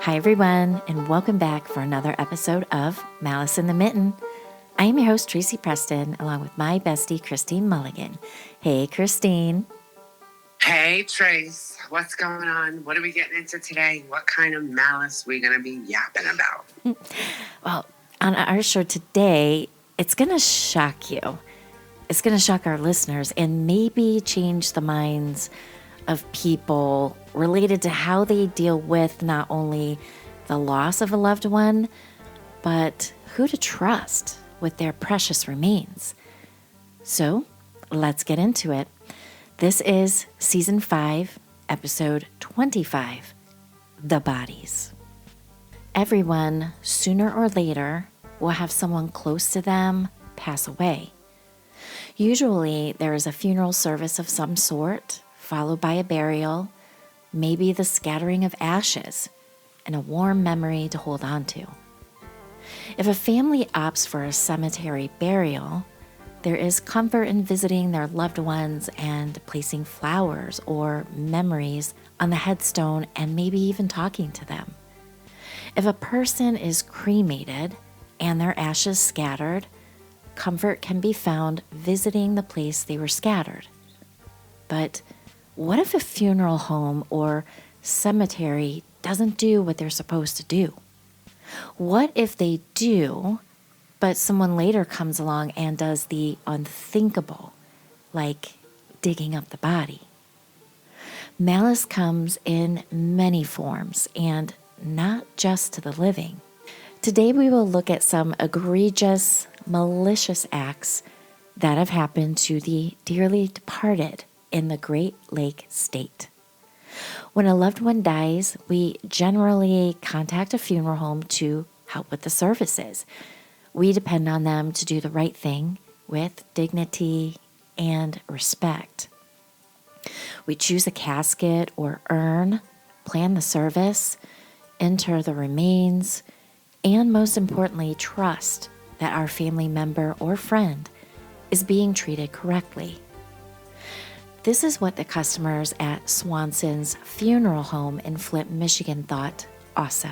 Hi, everyone, and welcome back for another episode of Malice in the Mitten. I am your host, Tracy Preston, along with my bestie, Christine Mulligan. Hey, Christine. Hey, Trace. What's going on? What are we getting into today? What kind of malice we going to be yapping about? Well, on our show today, it's going to shock you. It's going to shock our listeners and maybe change the minds of people related to how they deal with not only the loss of a loved one, but who to trust with their precious remains. So let's get into it. This is Season 5, Episode 25, The Bodies. Everyone, sooner or later, will have someone close to them pass away. Usually, there is a funeral service of some sort, followed by a burial, maybe the scattering of ashes, and a warm memory to hold on to. If a family opts for a cemetery burial, there is comfort in visiting their loved ones and placing flowers or memories on the headstone and maybe even talking to them. If a person is cremated and their ashes scattered, comfort can be found visiting the place they were scattered. But what if a funeral home or cemetery doesn't do what they're supposed to do? What if they do, but someone later comes along and does the unthinkable, like digging up the body? Malice comes in many forms and not just to the living. Today we will look at some egregious, malicious acts that have happened to the dearly departed in the Great Lake State. When a loved one dies, we generally contact a funeral home to help with the services. We depend on them to do the right thing with dignity and respect. We choose a casket or urn, plan the service, inter the remains, and most importantly, trust that our family member or friend is being treated correctly. This is what the customers at Swanson's funeral home in Flint, Michigan thought also.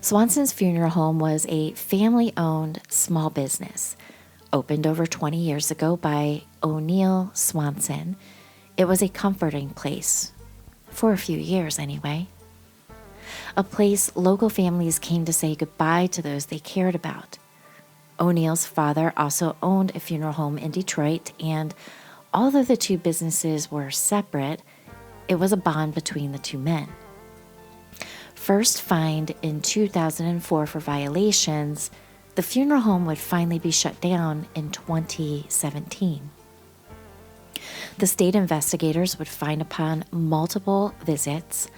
Swanson's funeral home was a family-owned small business, opened over 20 years ago by O'Neill Swanson. It was a comforting place, for a few years anyway. A place local families came to say goodbye to those they cared about. O'Neill's father also owned a funeral home in Detroit, and although the two businesses were separate, it was a bond between the two men. First fined in 2004 for violations, the funeral home would finally be shut down in 2017. The state investigators would find upon multiple visits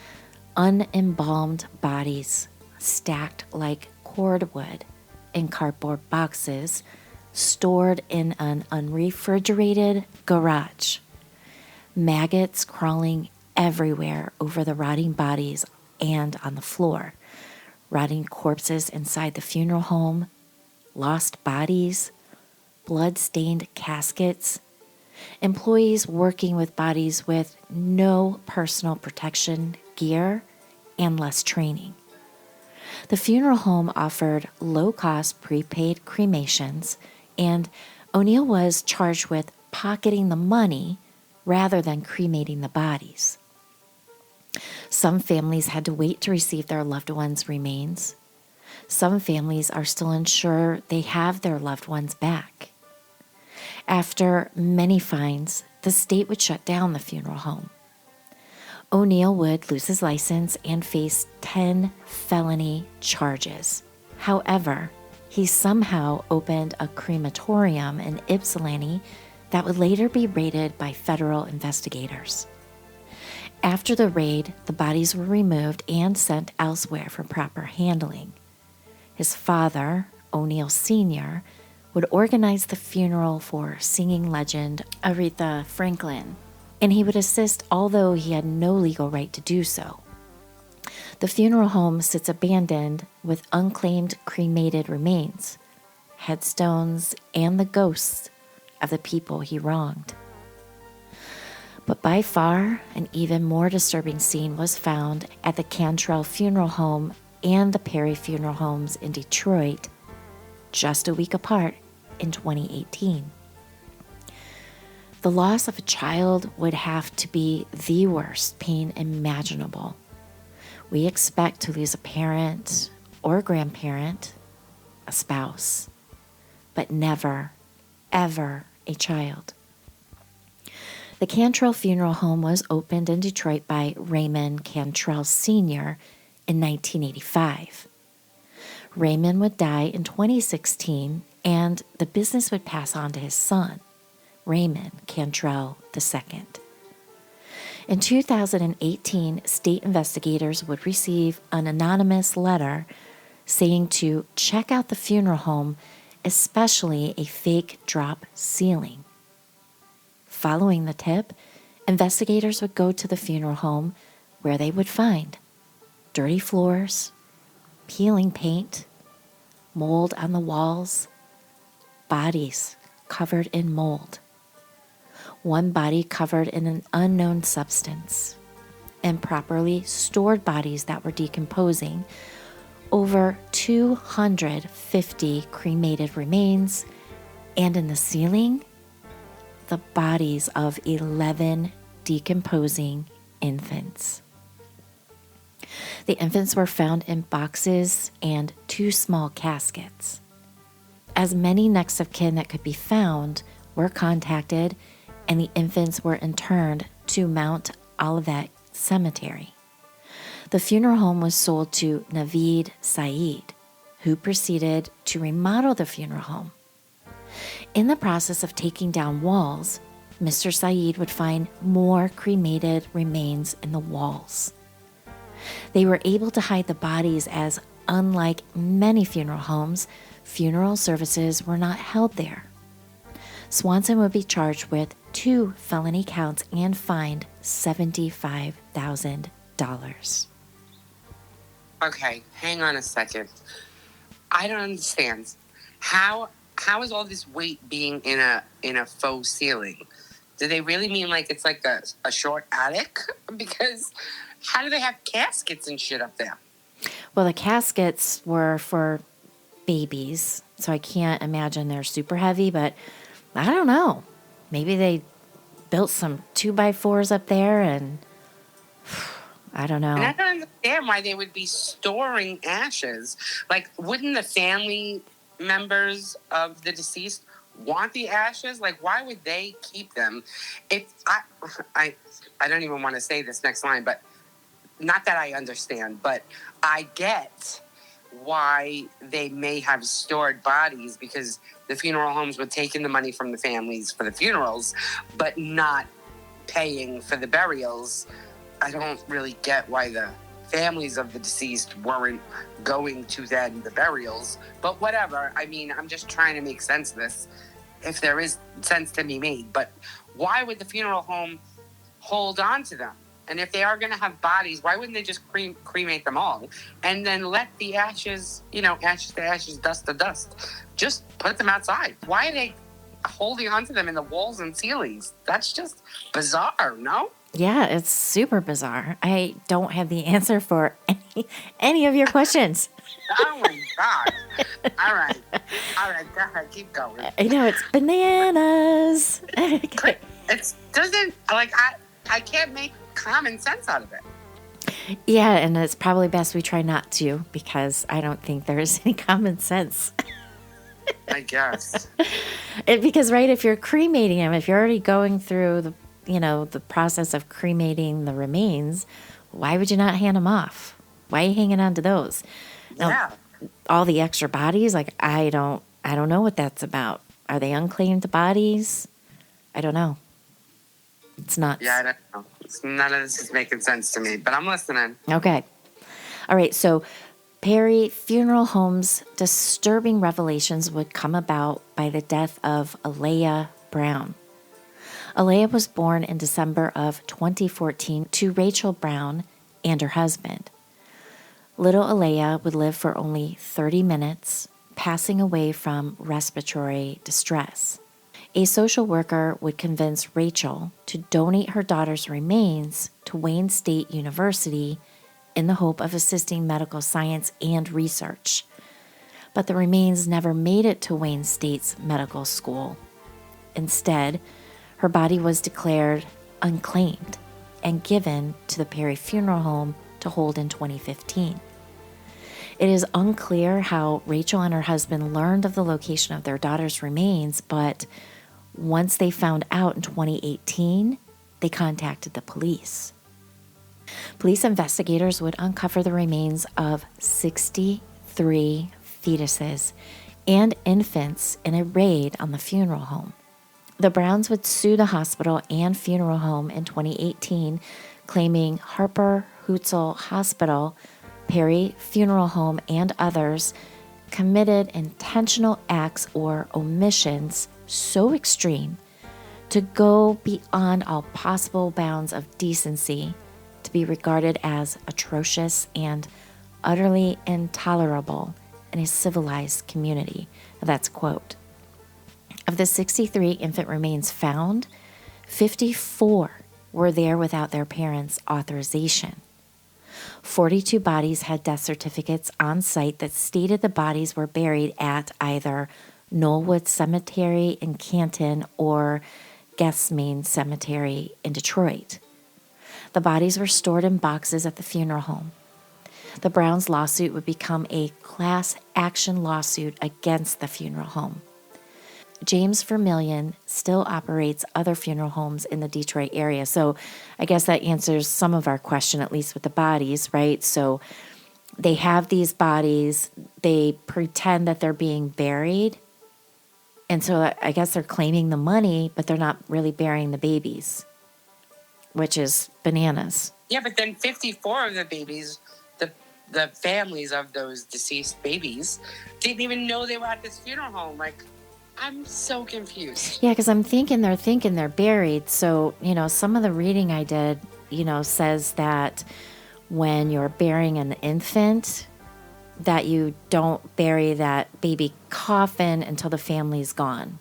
unembalmed bodies stacked like cordwood in cardboard boxes stored in an unrefrigerated garage. Maggots crawling everywhere over the rotting bodies and on the floor. Rotting corpses inside the funeral home, lost bodies, blood-stained caskets, employees working with bodies with no personal protection gear and less training. The funeral home offered low-cost prepaid cremations, and O'Neill was charged with pocketing the money rather than cremating the bodies. Some families had to wait to receive their loved ones' remains. Some families are still unsure they have their loved ones back. After many fines, the state would shut down the funeral home. O'Neill would lose his license and face 10 felony charges. However, he somehow opened a crematorium in Ypsilanti that would later be raided by federal investigators. After the raid, the bodies were removed and sent elsewhere for proper handling. His father, O'Neill Sr., would organize the funeral for singing legend Aretha Franklin, and he would assist although he had no legal right to do so. The funeral home sits abandoned with unclaimed cremated remains, headstones, and the ghosts of the people he wronged. But by far, an even more disturbing scene was found at the Cantrell Funeral Home and the Perry Funeral Homes in Detroit, just a week apart in 2018. The loss of a child would have to be the worst pain imaginable. We expect to lose a parent or grandparent, a spouse, but never, ever a child. The Cantrell Funeral Home was opened in Detroit by Raymond Cantrell Sr. in 1985. Raymond would die in 2016, and the business would pass on to his son, Raymond Cantrell II. In 2018, state investigators would receive an anonymous letter saying to check out the funeral home, especially a fake drop ceiling. Following the tip, investigators would go to the funeral home where they would find dirty floors, peeling paint, mold on the walls, bodies covered in mold, one body covered in an unknown substance, improperly stored bodies that were decomposing, over 250 cremated remains, and in the ceiling, the bodies of 11 decomposing infants. The infants were found in boxes and 2 small caskets. As many next of kin that could be found were contacted, and the infants were interned to Mount Olivet Cemetery. The funeral home was sold to Naveed Saeed, who proceeded to remodel the funeral home. In the process of taking down walls, Mr. Saeed would find more cremated remains in the walls. They were able to hide the bodies as, unlike many funeral homes, funeral services were not held there. Swanson would be charged with 2 felony counts and fined $75,000. Okay, hang on a second. I don't understand. How is all this weight being in a faux ceiling? Do they really mean like it's like a short attic? Because how do they have caskets and shit up there? Well, the caskets were for babies, so I can't imagine they're super heavy, but I don't know. Maybe they built some 2x4s up there, and I don't know. And I don't understand why they would be storing ashes. Like, wouldn't the family members of the deceased want the ashes? Like, why would they keep them? I don't even want to say this next line, but not that I understand, but I get why they may have stored bodies, because the funeral homes were taking the money from the families for the funerals, but not paying for the burials. I don't really get why the families of the deceased weren't going to then the burials, but whatever. I mean, I'm just trying to make sense of this, if there is sense to be made. But why would the funeral home hold on to them? And if they are going to have bodies, why wouldn't they just cremate them all and then let the ashes, ashes to ashes, dust to dust, just put them outside? Why are they holding on to them in the walls and ceilings? That's just bizarre, no? Yeah, it's super bizarre. I don't have the answer for any of your questions. Oh my God. All right, go ahead, keep going. I know, it's bananas. It doesn't, I can't make common sense out of it. Yeah, and it's probably best we try not to, because I don't think there is any common sense. I guess. Because, right, if you're cremating them, if you're already going through the process of cremating the remains, why would you not hand them off? Why are you hanging on to those? Now, Yeah. all the extra bodies, like, I don't know what that's about. Are they unclaimed bodies? I don't know. It's nuts. Yeah, I don't know. None of this is making sense to me, but I'm listening. Okay. All right, so Perry Funeral Home's disturbing revelations would come about by the death of Alea Brown. Alea was born in December of 2014 to Rachel Brown and her husband. Little Alea would live for only 30 minutes, passing away from respiratory distress. A social worker would convince Rachel to donate her daughter's remains to Wayne State University in the hope of assisting medical science and research. But the remains never made it to Wayne State's medical school. Instead, her body was declared unclaimed and given to the Perry Funeral Home to hold in 2015. It is unclear how Rachel and her husband learned of the location of their daughter's remains, but once they found out in 2018, they contacted the police. Police investigators would uncover the remains of 63 fetuses and infants in a raid on the funeral home. The Browns would sue the hospital and funeral home in 2018, claiming Harper Hutzel Hospital, Perry Funeral Home, and others committed intentional acts or omissions so extreme to go beyond all possible bounds of decency to be regarded as atrocious and utterly intolerable in a civilized community. That's a quote. Of the 63 infant remains found, 54 were there without their parents' authorization. 42 bodies had death certificates on site that stated the bodies were buried at either Knollwood Cemetery in Canton or Gethsemane Cemetery in Detroit. The bodies were stored in boxes at the funeral home. The Browns' lawsuit would become a class action lawsuit against the funeral home. James Vermillion still operates other funeral homes in the Detroit area. So I guess that answers some of our question, at least with the bodies, right? So they have these bodies, they pretend that they're being buried. And so I guess they're claiming the money, but they're not really burying the babies, which is bananas. Yeah, but then 54 of the babies, the families of those deceased babies, didn't even know they were at this funeral home. Like, I'm so confused. Yeah, because I'm thinking they're buried. So, some of the reading I did, says that when you're burying an infant, that you don't bury that baby coffin until the family's gone.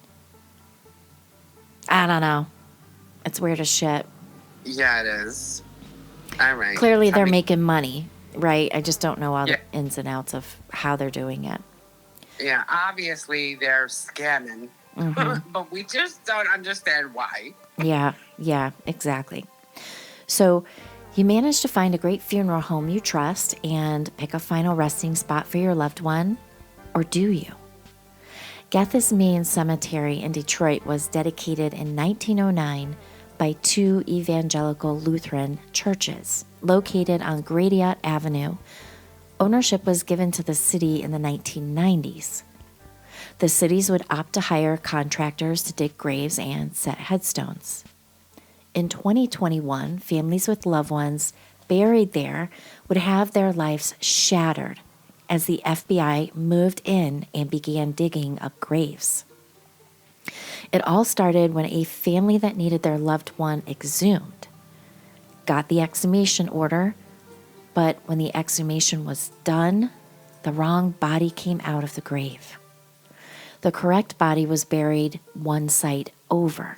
I don't know. It's weird as shit. Yeah, it is. All right. Clearly they're making money, right? I just don't know all the ins and outs of how they're doing it. Yeah, obviously they're scamming, but we just don't understand why. Yeah, exactly. So you manage to find a great funeral home you trust and pick a final resting spot for your loved one, or do you? Gethsemane Cemetery in Detroit was dedicated in 1909 by two evangelical Lutheran churches located on Gratiot Avenue. Ownership was given to the city in the 1990s. The cities would opt to hire contractors to dig graves and set headstones. In 2021, families with loved ones buried there would have their lives shattered as the FBI moved in and began digging up graves. It all started when a family that needed their loved one exhumed got the exhumation order, but when the exhumation was done, the wrong body came out of the grave. The correct body was buried one site over.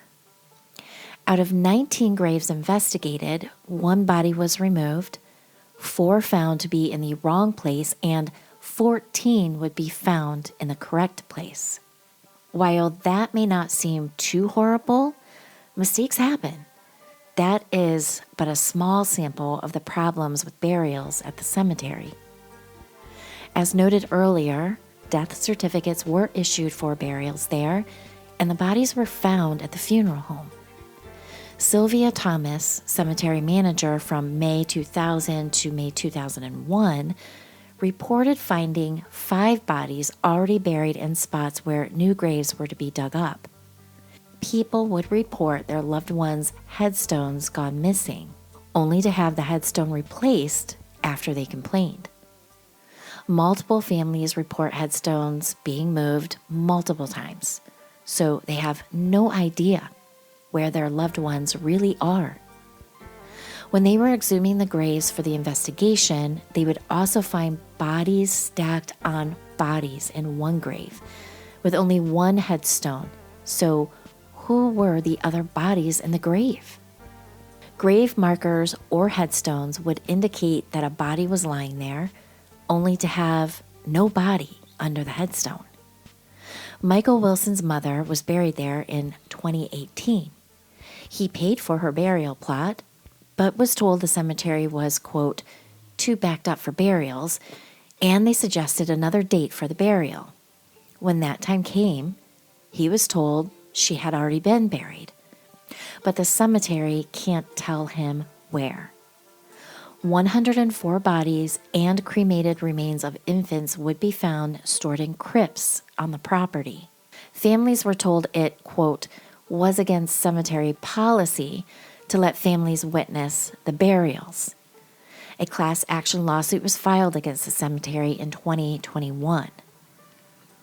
Out of 19 graves investigated, one body was removed, 4 found to be in the wrong place, and 14 would be found in the correct place. While that may not seem too horrible, mistakes happen. That is but a small sample of the problems with burials at the cemetery. As noted earlier, death certificates were issued for burials there, and the bodies were found at the funeral home. Sylvia Thomas, cemetery manager from May 2000 to May 2001, reported finding 5 bodies already buried in spots where new graves were to be dug up. People would report their loved ones' headstones gone missing, only to have the headstone replaced after they complained. Multiple families report headstones being moved multiple times, so they have no idea where their loved ones really are. When they were exhuming the graves for the investigation, they would also find bodies stacked on bodies in one grave, with only one headstone. So who were the other bodies in the grave. Grave markers or headstones would indicate that a body was lying there, only to have no body under the headstone. Michael Wilson's mother was buried there in 2018. He paid for her burial plot, but was told the cemetery was, quote, too backed up for burials, and they suggested another date for the burial. When that time came, he was told she had already been buried, but the cemetery can't tell him where. 104 bodies and cremated remains of infants would be found stored in crypts on the property. Families were told it, quote, was against cemetery policy to let families witness the burials. A class action lawsuit was filed against the cemetery in 2021.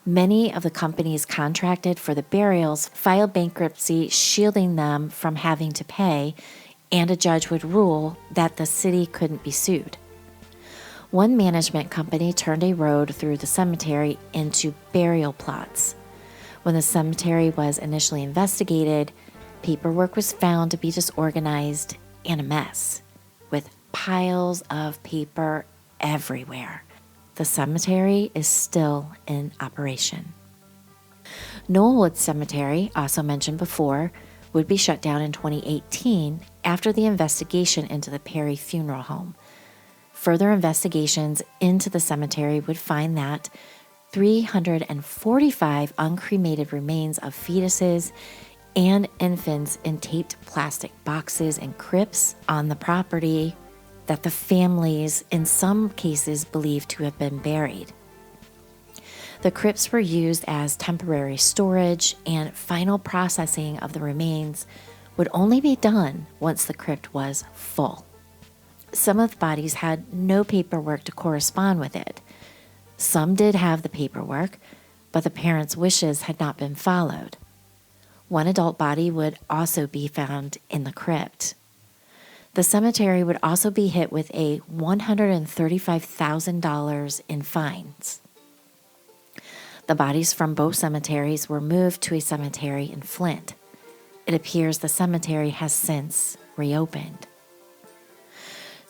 Many of the companies contracted for the burials filed bankruptcy, shielding them from having to pay, and a judge would rule that the city couldn't be sued. One management company turned a road through the cemetery into burial plots. When the cemetery was initially investigated, paperwork was found to be disorganized and a mess, with piles of paper everywhere. The cemetery is still in operation. Knollwood Cemetery, also mentioned before, would be shut down in 2018 after the investigation into the Perry Funeral Home. Further investigations into the cemetery would find that 345 uncremated remains of fetuses and infants in taped plastic boxes and crypts on the property that the families in some cases believed to have been buried. The crypts were used as temporary storage, and final processing of the remains would only be done once the crypt was full. Some of the bodies had no paperwork to correspond with it. Some did have the paperwork, but the parents' wishes had not been followed. One adult body would also be found in the crypt. The cemetery would also be hit with a $135,000 in fines. The bodies from both cemeteries were moved to a cemetery in Flint. It appears the cemetery has since reopened.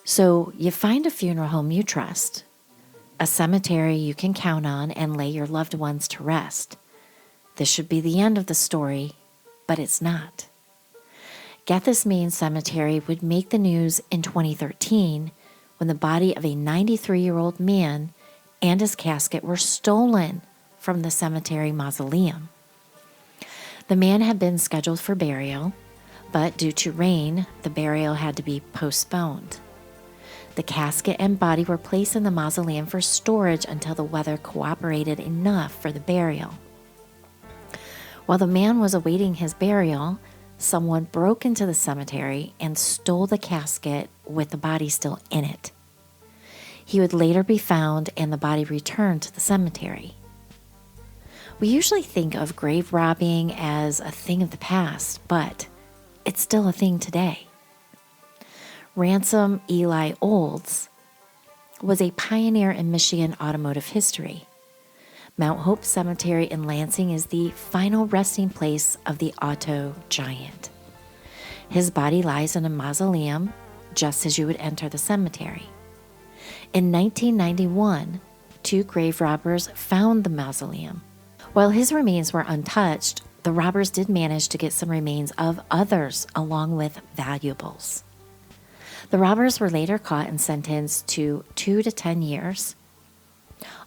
So you find a funeral home you trust, a cemetery you can count on and lay your loved ones to rest. This should be the end of the story, but it's not. Gethys, Maine Cemetery would make the news in 2013 when the body of a 93-year-old man and his casket were stolen from the cemetery mausoleum. The man had been scheduled for burial, but due to rain, the burial had to be postponed. The casket and body were placed in the mausoleum for storage until the weather cooperated enough for the burial. While the man was awaiting his burial, someone broke into the cemetery and stole the casket with the body still in it. He would later be found and the body returned to the cemetery. We usually think of grave robbing as a thing of the past, but it's still a thing today. Ransom Eli Olds was a pioneer in Michigan automotive history. Mount Hope Cemetery in Lansing is the final resting place of the auto giant. His body lies in a mausoleum just as you would enter the cemetery. In 1991, 2 grave robbers found the mausoleum. While his remains were untouched, the robbers did manage to get some remains of others along with valuables. The robbers were later caught and sentenced to 2 to 10 years.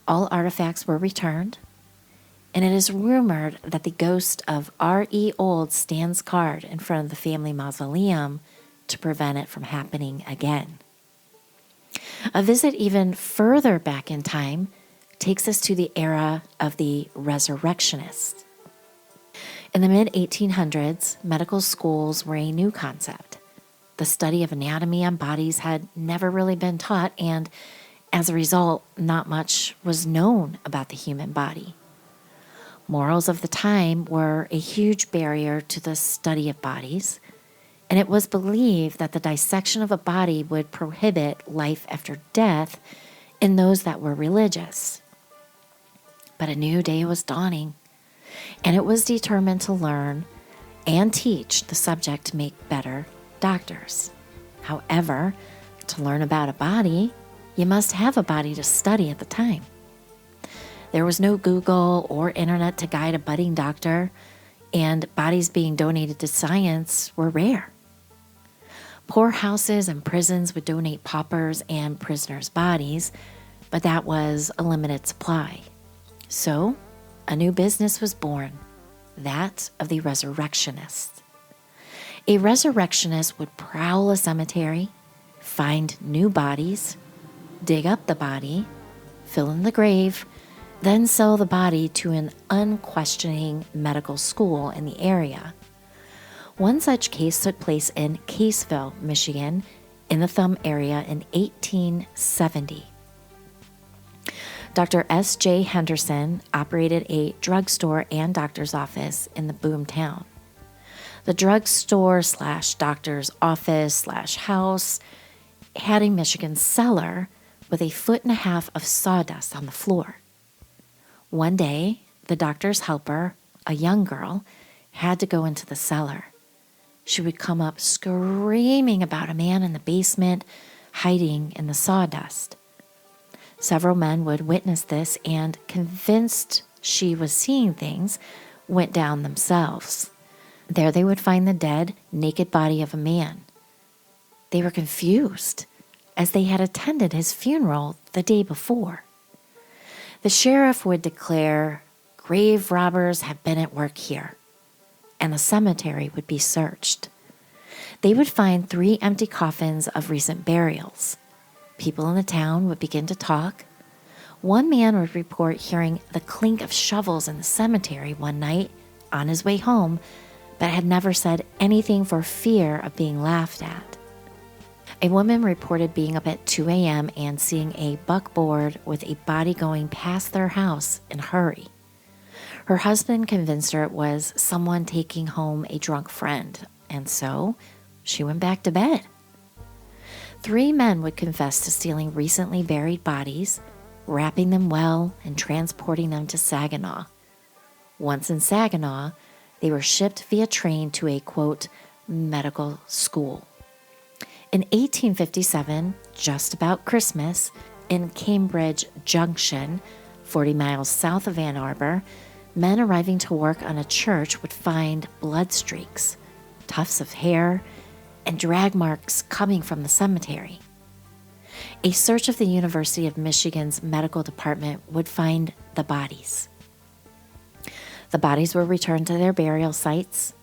All artifacts were returned, and it is rumored that the ghost of R.E. Olds stands guard in front of the family mausoleum to prevent it from happening again. A visit even further back in time takes us to the era of the resurrectionists. In the mid-1800s, medical schools were a new concept. The study of anatomy on bodies had never really been taught, and as a result, not much was known about the human body. Morals of the time were a huge barrier to the study of bodies, and it was believed that the dissection of a body would prohibit life after death in those that were religious. But a new day was dawning, and it was determined to learn and teach the subject to make better doctors. However, to learn about a body, you must have a body to study at the time. There was no Google or internet to guide a budding doctor, and bodies being donated to science were rare. Poorhouses and prisons would donate paupers and prisoners' bodies, but that was a limited supply. So, a new business was born, that of the resurrectionist. A resurrectionist would prowl a cemetery, find new bodies, dig up the body, fill in the grave, then sell the body to an unquestioning medical school in the area. One such case took place in Caseville, Michigan, in the Thumb area in 1870. Dr. S.J. Henderson operated a drugstore and doctor's office in the boom town. The drugstore / doctor's office / house had a Michigan cellar with 1.5 feet of sawdust on the floor. One day, the doctor's helper, a young girl, had to go into the cellar. She would come up screaming about a man in the basement hiding in the sawdust. Several men would witness this and, convinced she was seeing things, went down themselves. There they would find the dead, naked body of a man. They were confused, as they had attended his funeral the day before. The sheriff would declare, "Grave robbers have been at work here," and the cemetery would be searched. They would find 3 empty coffins of recent burials. People in the town would begin to talk. One man would report hearing the clink of shovels in the cemetery one night on his way home, but had never said anything for fear of being laughed at. A woman reported being up at 2 a.m. and seeing a buckboard with a body going past their house in a hurry. Her husband convinced her it was someone taking home a drunk friend, and so she went back to bed. 3 men would confess to stealing recently buried bodies, wrapping them well, and transporting them to Saginaw. Once in Saginaw, they were shipped via train to a, quote, medical school. In 1857, just about Christmas, in Cambridge Junction, 40 miles south of Ann Arbor, men arriving to work on a church would find blood streaks, tufts of hair, and drag marks coming from the cemetery. A search of the University of Michigan's medical department would find the bodies. The bodies were returned to their burial sites.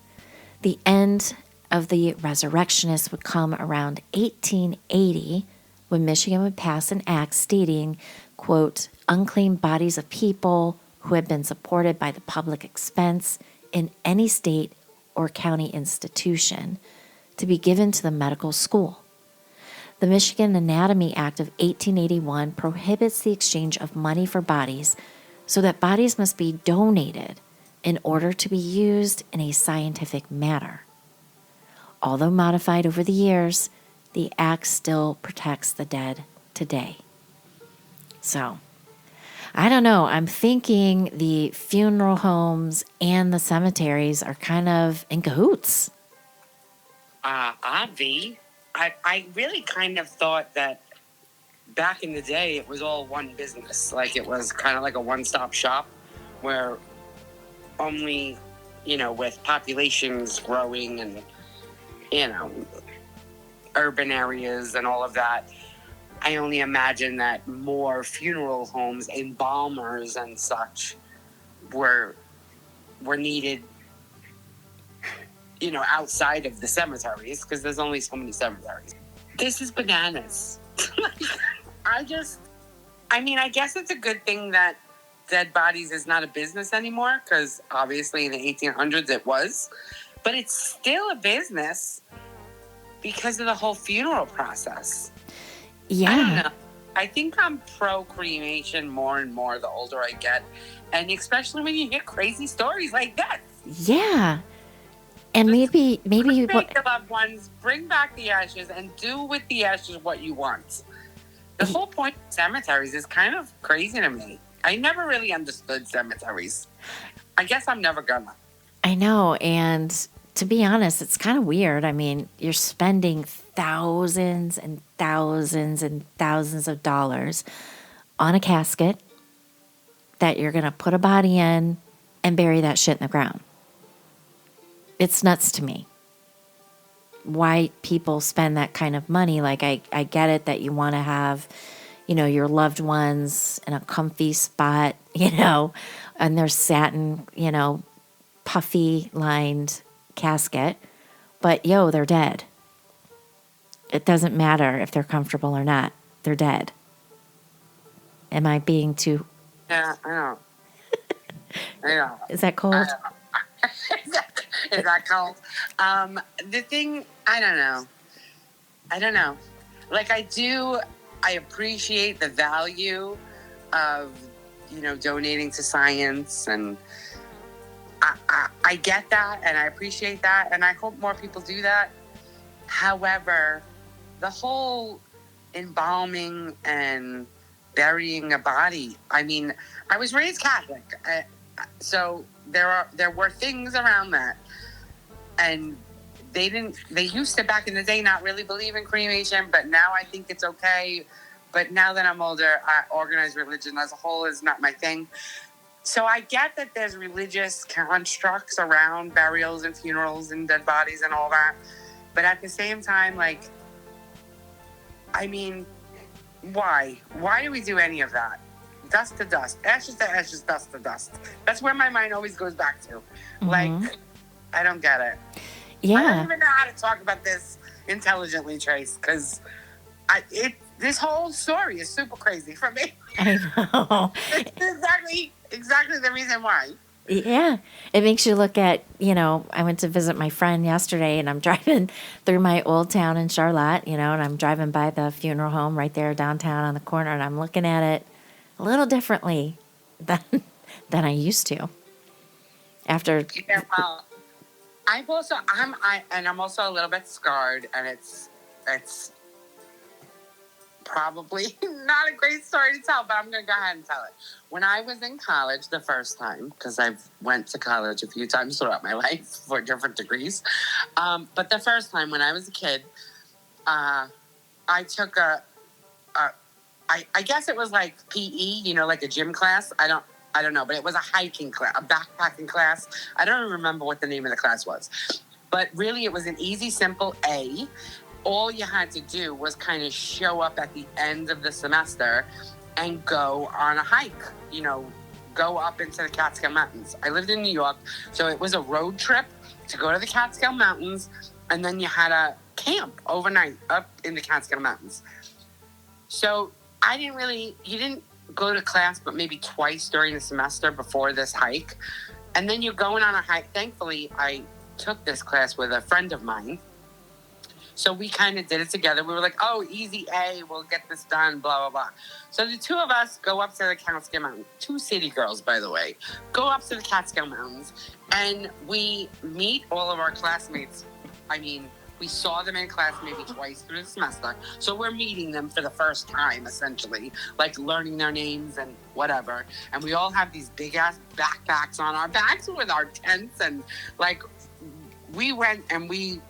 The end of the resurrectionists would come around 1880, when Michigan would pass an act stating, quote, unclaimed bodies of people who had been supported by the public expense in any state or county institution to be given to the medical school. The Michigan Anatomy Act of 1881 prohibits the exchange of money for bodies, so that bodies must be donated in order to be used in a scientific manner. Although modified over the years, the act still protects the dead today. So, I don't know. I'm thinking the funeral homes and the cemeteries are kind of in cahoots. Avi, I really kind of thought that back in the day it was all one business. Like it was kind of like a one-stop shop where only, with populations growing and, urban areas and all of that, I only imagine that more funeral homes, embalmers and such were needed, outside of the cemeteries, because there's only so many cemeteries. This is bananas. I guess it's a good thing that dead bodies is not a business anymore, because obviously in the 1800s it was, but it's still a business because of the whole funeral process. Yeah. I don't know. I think I'm pro-cremation more and more the older I get, and especially when you hear crazy stories like that. Yeah. And maybe your loved ones, bring back the ashes, and do with the ashes what you want. The whole point of cemeteries is kind of crazy to me. I never really understood cemeteries. I guess I'm never gonna. I know, and to be honest, it's kind of weird. I mean, you're spending thousands and thousands and thousands of dollars on a casket that you're going to put a body in and bury that shit in the ground. It's nuts to me why people spend that kind of money. Like, I get it that you want to have, your loved ones in a comfy spot, and their satin, puffy lined casket. But they're dead. It doesn't matter if they're comfortable or not. They're dead. Am I being too... Yeah, I know. I know. Is that cold? Is that cold? The thing, I don't know. Like, I appreciate the value of, donating to science, and I get that, and I appreciate that, and I hope more people do that. However, the whole embalming and burying a body, I mean, I was raised Catholic, so there were things around that, and they used to back in the day not really believe in cremation, but now I think it's okay. But now that I'm older, organized religion as a whole is not my thing. So I get that there's religious constructs around burials and funerals and dead bodies and all that, but at the same time, like, I mean, why do we do any of that? Dust to dust, ashes to ashes, dust to dust. That's where my mind always goes back to. Mm-hmm. Like, I don't get it. Yeah. I don't even know how to talk about this intelligently, Trace, because this whole story is super crazy for me. I know. It's exactly the reason why. Yeah. It makes you look at, I went to visit my friend yesterday, and I'm driving through my old town in Charlotte, and I'm driving by the funeral home right there downtown on the corner, and I'm looking at it a little differently than I used to. After... Yeah, well, I'm also a little bit scarred, and it's probably not a great story to tell, but I'm going to go ahead and tell it. When I was in college the first time, because I've went to college a few times throughout my life for different degrees, but the first time when I was a kid, I took I guess it was like PE, like a gym class. I don't know, but it was a hiking class, a backpacking class. I don't even remember what the name of the class was, but really it was an easy, simple A. All you had to do was kind of show up at the end of the semester and go on a hike, go up into the Catskill Mountains. I lived in New York, so it was a road trip to go to the Catskill Mountains, and then you had a camp overnight up in the Catskill Mountains. So you didn't go to class but maybe twice during the semester before this hike. And then you're going on a hike. Thankfully, I took this class with a friend of mine. So we kind of did it together. We were like, oh, easy A, we'll get this done, blah, blah, blah. So the two of us go up to the Catskill Mountains. 2 city girls, by the way. Go up to the Catskill Mountains, and we meet all of our classmates. I mean, we saw them in class maybe twice through the semester. So we're meeting them for the first time, essentially, like learning their names and whatever. And we all have these big-ass backpacks on our backs with our tents. And, like, we went and we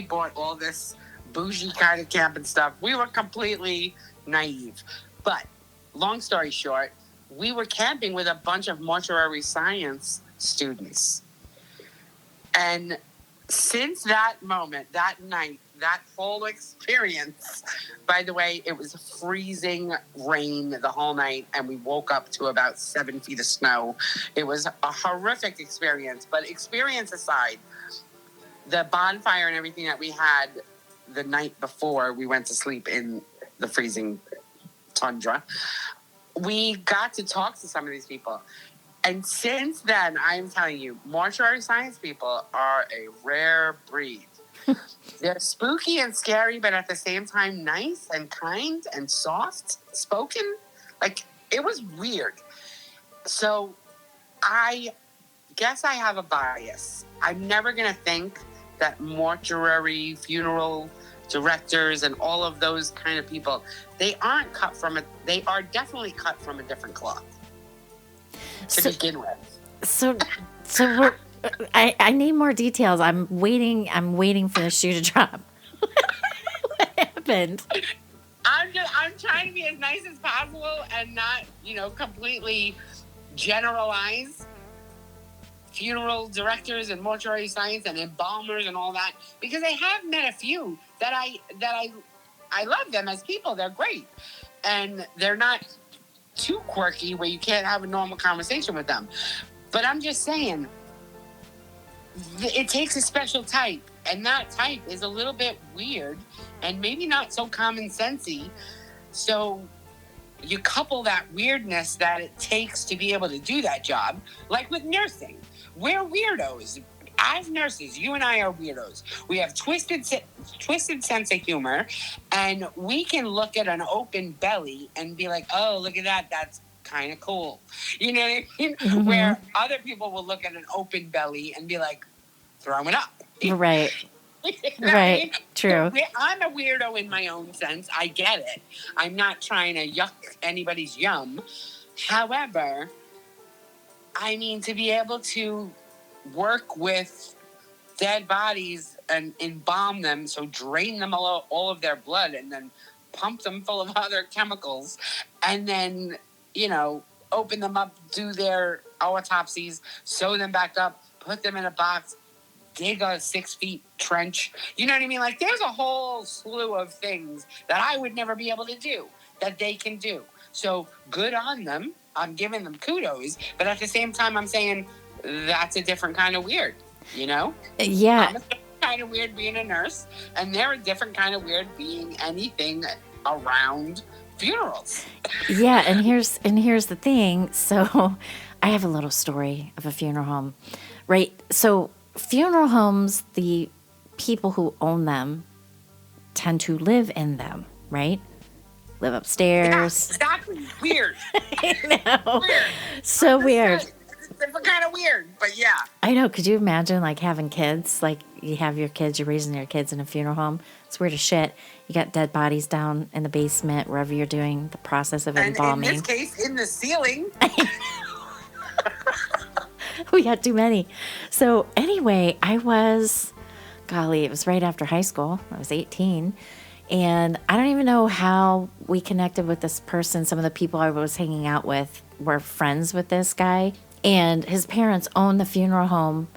bought all this bougie kind of camping stuff. We were completely naive. But long story short, we were camping with a bunch of mortuary science students. And since that moment, that night, that whole experience, by the way, it was freezing rain the whole night, and we woke up to about 7 feet of snow. It was a horrific experience. But experience aside, the bonfire and everything that we had the night before we went to sleep in the freezing tundra, we got to talk to some of these people. And since then, I'm telling you, mortuary science people are a rare breed. They're spooky and scary, but at the same time, nice and kind and soft spoken. Like, it was weird. So I guess I have a bias. I'm never going to think that mortuary, funeral directors, and all of those kind of people, they are definitely cut from a different cloth to begin with. So I need more details. I'm waiting. I'm waiting for the shoe to drop. What happened? I'm trying to be as nice as possible and not, completely generalize funeral directors and mortuary science and embalmers and all that, because I have met a few that I love them as people. They're great, and they're not too quirky where you can't have a normal conversation with them. But I'm just saying, it takes a special type, and that type is a little bit weird and maybe not so common sensey. So you couple that weirdness that it takes to be able to do that job, like with nursing. We're weirdos. As nurses, you and I are weirdos. We have twisted sense of humor, and we can look at an open belly and be like, "Oh, look at that! That's kind of cool." You know what I mean? Mm-hmm. Where other people will look at an open belly and be like, "Throwing up." Right. You know right. I mean? True. I'm a weirdo in my own sense. I get it. I'm not trying to yuck anybody's yum. However, I mean, to be able to work with dead bodies and embalm them, so drain them all of their blood and then pump them full of other chemicals, and then, open them up, do their autopsies, sew them back up, put them in a box, dig a 6 feet trench. You know what I mean? Like, there's a whole slew of things that I would never be able to do that they can do. So good on them. I'm giving them kudos. But at the same time, I'm saying that's a different kind of weird, Yeah. I'm a different kind of weird being a nurse, and they're a different kind of weird being anything around funerals. Yeah, and here's the thing. So I have a little story of a funeral home, right? So funeral homes, the people who own them tend to live in them, right? Live upstairs. Yeah, exactly. Weird. I know. Weird. So weird. It's different kind of weird, but yeah. I know. Could you imagine, like, having kids? Like, you have your kids, you're raising your kids in a funeral home. It's weird as shit. You got dead bodies down in the basement, wherever you're doing the process of embalming. And in this case, in the ceiling. We got too many. So anyway, it was right after high school. I was 18. And I don't even know how we connected with this person. Some of the people I was hanging out with were friends with this guy. And his parents owned the funeral home.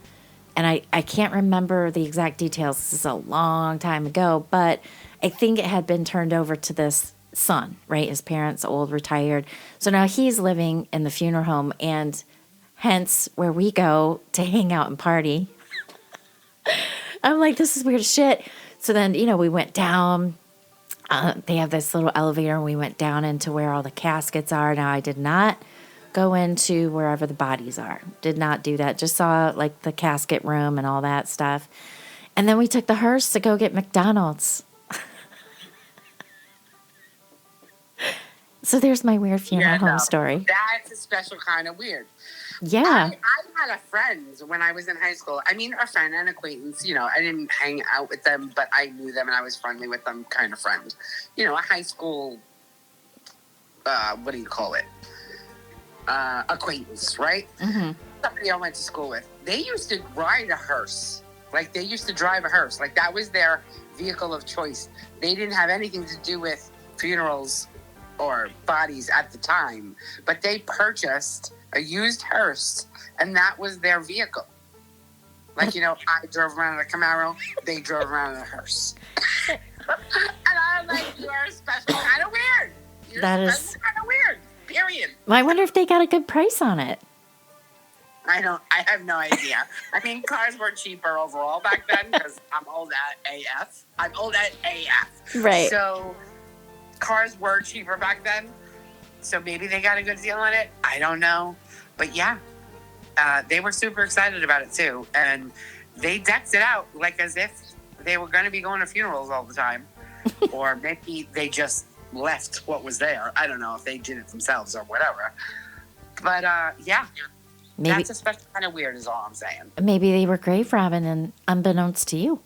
And I can't remember the exact details. This is a long time ago. But I think it had been turned over to this son, right? His parents, old, retired. So now he's living in the funeral home. And hence where we go to hang out and party. I'm like, this is weird as shit. So then, we went down. They have this little elevator, and we went down into where all the caskets are. Now, I did not go into wherever the bodies are. Did not do that. Just saw, like, the casket room and all that stuff. And then we took the hearse to go get McDonald's. So there's my weird funeral home story. That's a special kind of weird. Yeah. I had a friend when I was in high school. I mean, a friend, an acquaintance. I didn't hang out with them, but I knew them and I was friendly with them, kind of friend. A high school, what do you call it? Acquaintance, right? Mm-hmm. Somebody I went to school with. They used to ride a hearse. Like, they used to drive a hearse. Like, that was their vehicle of choice. They didn't have anything to do with funerals or bodies at the time, but they purchased a used hearse, and that was their vehicle. Like, I drove around in a Camaro, they drove around in a hearse. And I'm like, you are a special kind of weird. You're kind of weird, period. Well, I wonder if they got a good price on it. I have no idea. I mean, cars were cheaper overall back then, because I'm old at AF. Right. So cars were cheaper back then. So maybe they got a good deal on it. I don't know. But yeah, they were super excited about it too. And they decked it out like as if they were going to be going to funerals all the time. Or maybe they just left what was there. I don't know if they did it themselves or whatever. But yeah, maybe that's a special kind of weird is all I'm saying. Maybe they were grave robbing and unbeknownst to you.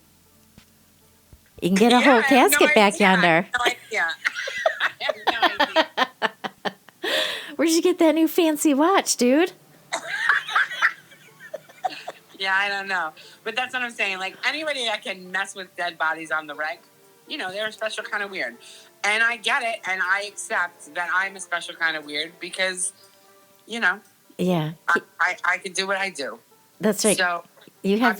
You can get a whole casket back yonder. I have no idea. Where'd you get that new fancy watch, dude? Yeah, I don't know. But that's what I'm saying. Like, anybody that can mess with dead bodies on the reg, you know, they're a special kind of weird. And I get it, and I accept that I'm a special kind of weird because, you know, Yeah. I can do what I do. That's right. So, You have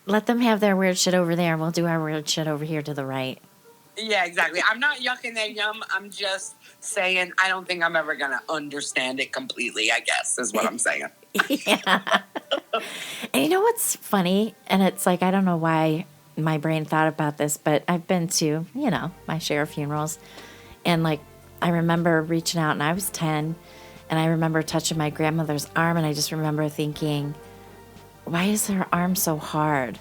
let them have their weird shit over there, and we'll do our weird shit over here to the right. Yeah, exactly. I'm not yucking their yum. I'm just saying I don't think I'm ever going to understand it completely, I guess, is what I'm saying. Yeah. And you know what's funny? And it's like, I don't know why my brain thought about this, but I've been to, you know, my share of funerals. And like, I remember reaching out, and I was 10, and I remember touching my grandmother's arm, and I just remember thinking, why is her arm so hard?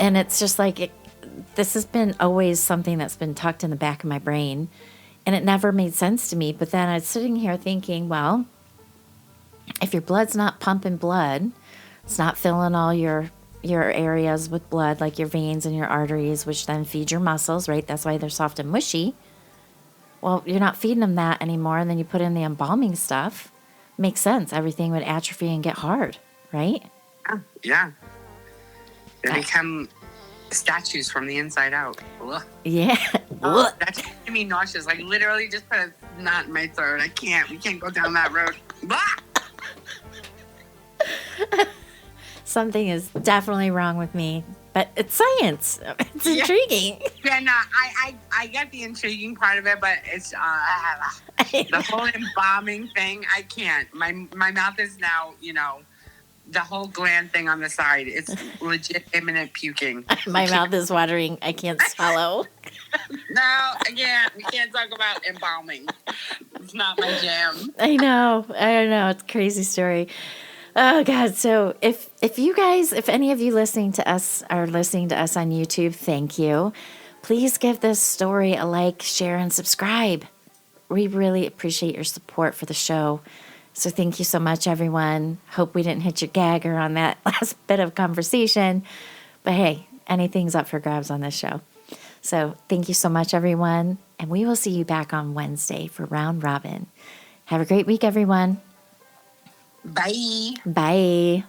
And it's just like, this has been always something that's been tucked in the back of my brain, and it never made sense to me. But then I was sitting here thinking, well, if your blood's not pumping blood, it's not filling all your areas with blood, like your veins and your arteries, which then feed your muscles, right? That's why they're soft and mushy. Well, you're not feeding them that anymore, and then you put in the embalming stuff. Makes sense. Everything would atrophy and get hard, right? Yeah. They become statues from the inside out. Ugh. Yeah. Oh, that's making me nauseous. Like, literally just put a knot in my throat. I can't. We can't go down that road. Something is definitely wrong with me, but it's science. It's intriguing. Yeah, no, I get the intriguing part of it, but it's the whole embalming thing. I can't. My mouth is now, you know, the whole gland thing on the side. It's legit imminent puking. My mouth is watering. I can't swallow. No, I can't. We can't talk about embalming. It's not my jam. I know. It's a crazy story. Oh God. So if you guys, if any of you listening to us are listening to us on YouTube, thank you. Please give this story a like, share, and subscribe. We really appreciate your support for the show. So thank you so much, everyone. Hope we didn't hit your gagger on that last bit of conversation. But hey, anything's up for grabs on this show. So thank you so much, everyone. And we will see you back on Wednesday for Round Robin. Have a great week, everyone. Bye. Bye.